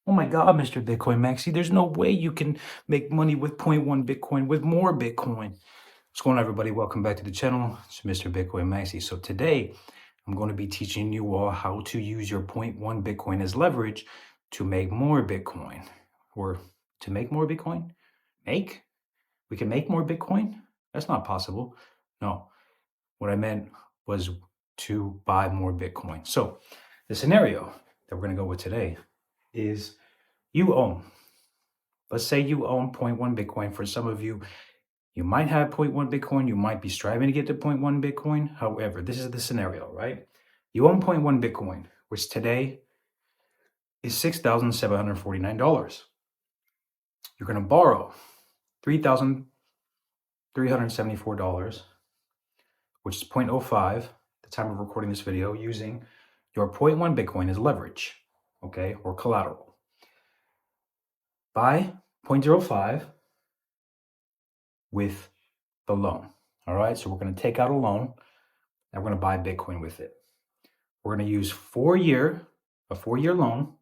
Oh my God, Mr. Bitcoin Maxi, there's no way you can make money with zero point 0.1 Bitcoin with more Bitcoin. What's going on, everybody? Welcome back to the channel. It's Mr. Bitcoin Maxi. So today, I'm going to be teaching you all how to use your 0.1 Bitcoin as leverage to make more Bitcoin. Or to make more Bitcoin? Make? We can make more Bitcoin? That's not possible. No, what I meant was to buy more Bitcoin. So the scenario that we're going to go with today is you own, let's say you own 0.1 Bitcoin. For some of you, you might have 0.1 Bitcoin. You might be striving to get to 0.1 Bitcoin. However, this is the scenario, right? You own 0.1 Bitcoin, which today is $6,749. You're going to borrow $3,374, which is 0.05 at the time of recording this video, using your 0.1 Bitcoin as leverage, okay, or collateral. Buy 0.05 with the loan. All right, so we're going to take out a loan and we're going to buy Bitcoin with it. We're going to use a 4-year loan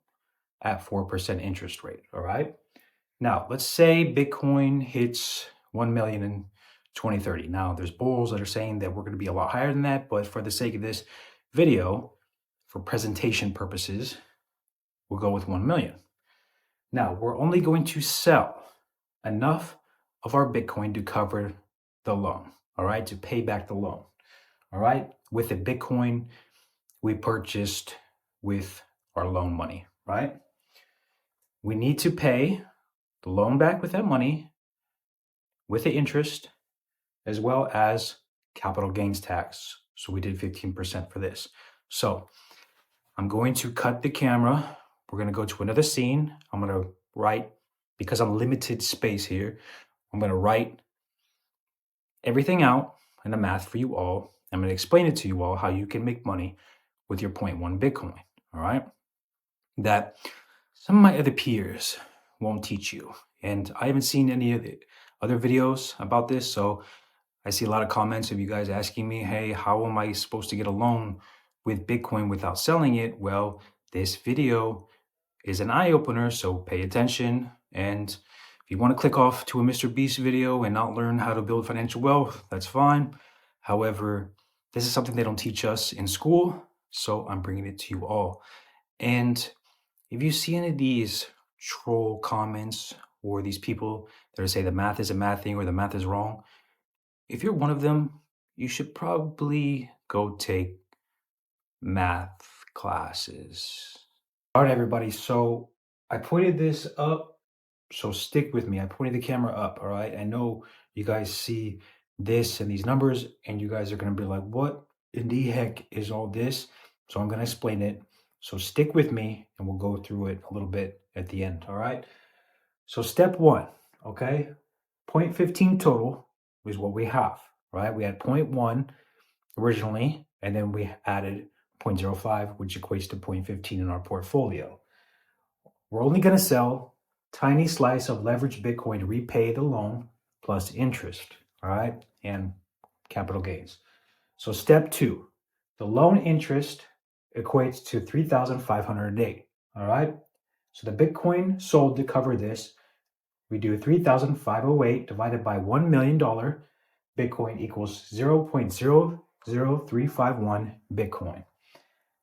at 4% interest rate. All right. Now, let's say Bitcoin hits 1 million in 2030. Now, there's bulls that are saying that we're going to be a lot higher than that, but for the sake of this video, for presentation purposes, we'll go with 1 million. Now, we're only going to sell enough of our Bitcoin to cover the loan, all right, to pay back the loan, all right, with the Bitcoin we purchased with our loan money, right? We need to pay the loan back with that money, with the interest, as well as capital gains tax. So we did 15% for this. So I'm going to cut the camera. We're going to go to another scene. I'm going to write, because I'm limited space here, I'm going to write everything out in the math for you all. I'm going to explain it to you all how you can make money with your 0.1 Bitcoin, all right? That some of my other peers won't teach you. And I haven't seen any of the other videos about this, so I see a lot of comments of you guys asking me, hey, how am I supposed to get a loan with Bitcoin without selling it? Well, this video is an eye-opener, so pay attention. And if you want to click off to a Mr. Beast video and not learn how to build financial wealth, that's fine. However, this is something they don't teach us in school, so I'm bringing it to you all. And if you see any of these troll comments or these people that say the math is a math thing or the math is wrong, if you're one of them, you should probably go take math classes. All right, everybody. So I pointed this up, so stick with me. I pointed the camera up, all right? I know you guys see this and these numbers, and you guys are going to be like, what in the heck is all this? So I'm going to explain it. So stick with me, and we'll go through it a little bit at the end, all right? So step one, okay? 0.15 total is what we have, right? We had 0.1 originally, and then we added 0.05, which equates to 0.15 in our portfolio. We're only going to sell tiny slice of leveraged Bitcoin to repay the loan plus interest, all right, and capital gains. So step two, the loan interest equates to 3,508, all right? So the Bitcoin sold to cover this, we do 3,508 divided by $1 million Bitcoin equals 0.00351 Bitcoin.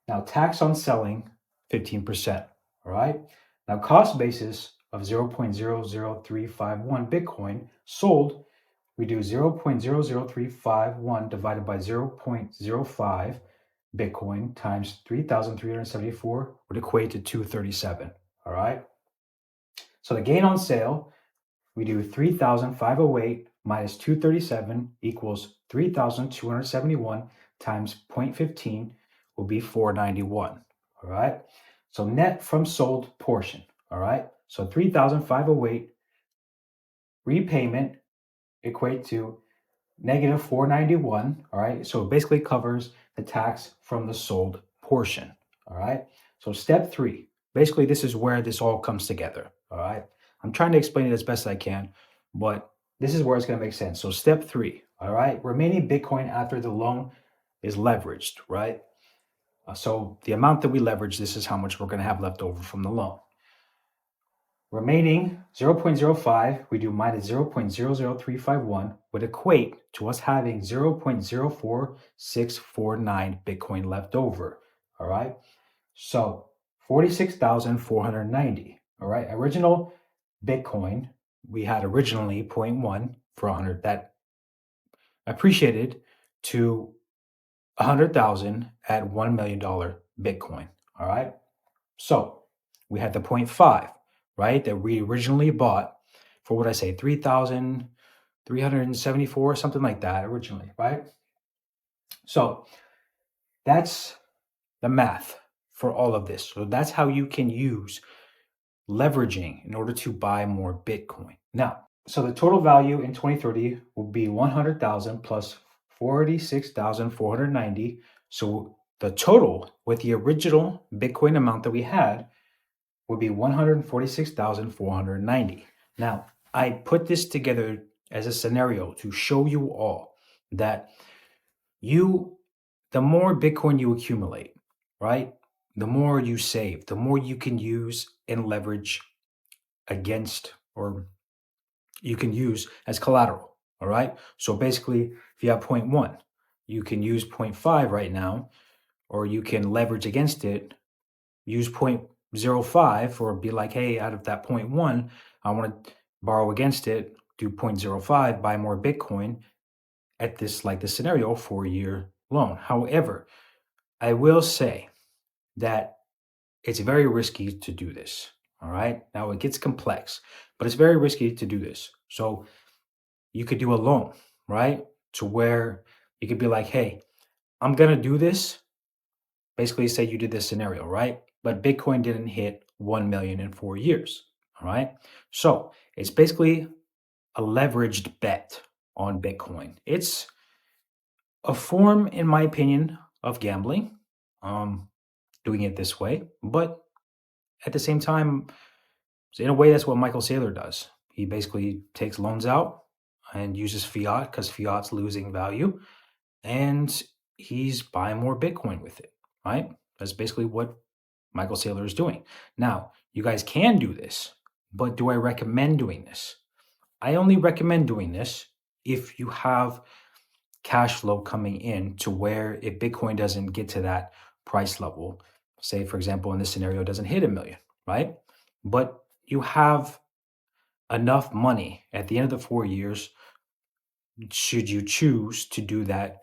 Now, tax on selling, 15%, all right? Now, cost basis of 0.00351 Bitcoin sold, we do 0.00351 divided by 0.05 Bitcoin times 3,374 would equate to 237, all right? So the gain on sale, we do 3,508 minus 237 equals 3,271 times 0.15 will be 491, all right? So net from sold portion, all right? So 3,508 repayment equate to negative 491, all right? So it basically covers the tax from the sold portion, all right? So step three, basically this is where this all comes together, all right? I'm trying to explain it as best I can, but this is where it's going to make sense. So step three, all right? Remaining Bitcoin after the loan is leveraged, right? So the amount that we leverage, this is how much we're going to have left over from the loan. Remaining 0.05, we do minus 0.00351 would equate to us having 0.04649 Bitcoin left over. All right. So 46,490. All right. Original Bitcoin, we had originally 0.1 for 100 that appreciated to 100,000 at $1 million Bitcoin. All right. So we had the 0.5, right, that we originally bought for what I say, 3,374, something like that originally, right? So that's the math for all of this. So that's how you can use leveraging in order to buy more Bitcoin. Now, so the total value in 2030 will be 100,000 plus 46,490. So the total with the original Bitcoin amount that we had would be 146,490. Now, I put this together as a scenario to show you all that the more Bitcoin you accumulate, right? The more you save, the more you can use and leverage against, or you can use as collateral. All right. So basically, if you have 0.1, you can use 0.5 right now, or you can leverage against it, use 0.05, or be like, hey, out of that 0.1, I want to borrow against it, do 0.05, buy more Bitcoin at this, like this scenario, 4-year loan. However, I will say that it's very risky to do this. All right. Now it gets complex, but it's very risky to do this. So you could do a loan, right? To where you could be like, hey, I'm going to do this. Basically, say you did this scenario, right? But Bitcoin didn't hit 1 million in 4 years. All right. So it's basically a leveraged bet on Bitcoin. It's a form, in my opinion, of gambling, doing it this way. But at the same time, in a way, that's what Michael Saylor does. He basically takes loans out and uses fiat because fiat's losing value, and he's buying more Bitcoin with it, right? That's basically what Michael Saylor is doing. Now, you guys can do this, but do I recommend doing this? I only recommend doing this if you have cash flow coming in to where if Bitcoin doesn't get to that price level, say, for example, in this scenario, it doesn't hit 1 million, right? But you have enough money at the end of the 4 years, should you choose to do that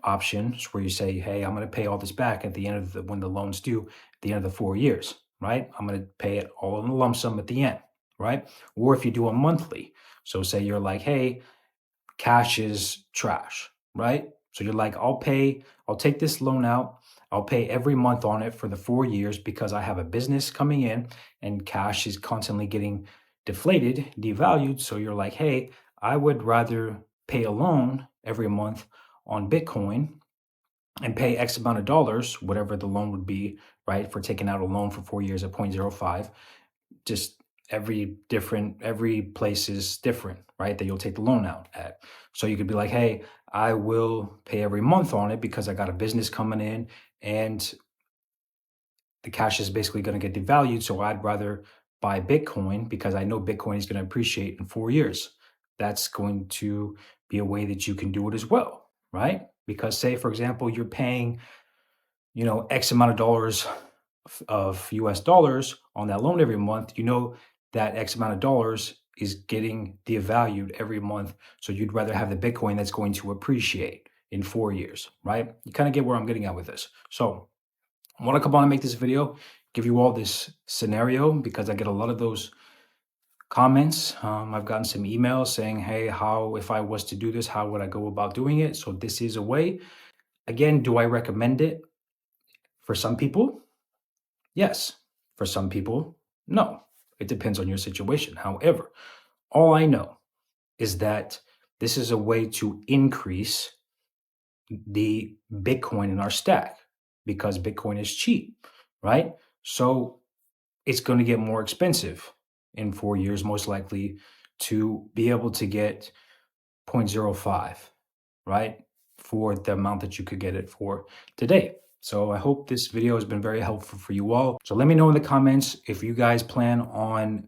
options where you say, hey, I'm going to pay all this back at the end of when the loan's due at the end of the 4 years, right? I'm going to pay it all in a lump sum at the end, right? Or if you do a monthly, so say you're like, hey, cash is trash, right? So you're like, I'll take this loan out. I'll pay every month on it for the 4 years because I have a business coming in and cash is constantly getting deflated, devalued. So you're like, hey, I would rather pay a loan every month on Bitcoin and pay X amount of dollars, whatever the loan would be, right? For taking out a loan for 4 years at 0.05, just every place is different, right? That you'll take the loan out at. So you could be like, hey, I will pay every month on it because I got a business coming in and the cash is basically going to get devalued. So I'd rather buy Bitcoin because I know Bitcoin is going to appreciate in 4 years. That's going to be a way that you can do it as well, right? Because say, for example, you're paying, X amount of dollars of US dollars on that loan every month, that X amount of dollars is getting devalued every month. So you'd rather have the Bitcoin that's going to appreciate in 4 years, right? You kind of get where I'm getting at with this. So I want to come on and make this video, give you all this scenario because I get a lot of those comments. I've gotten some emails saying, hey, if I was to do this, how would I go about doing it? So this is a way. Again, do I recommend it? For some people, yes. For some people, no. It depends on your situation. However, all I know is that this is a way to increase the Bitcoin in our stack because Bitcoin is cheap, right? So it's going to get more expensive in 4 years, most likely, to be able to get 0.05, right? For the amount that you could get it for today. So I hope this video has been very helpful for you all. So let me know in the comments if you guys plan on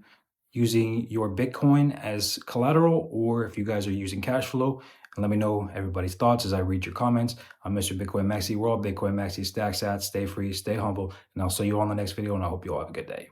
using your Bitcoin as collateral, or if you guys are using cash flow. And let me know everybody's thoughts as I read your comments. I'm Mr. Bitcoin Maxi World, Bitcoin Maxi Stack Sats. Stay free, stay humble, and I'll see you on the next video, and I hope you all have a good day.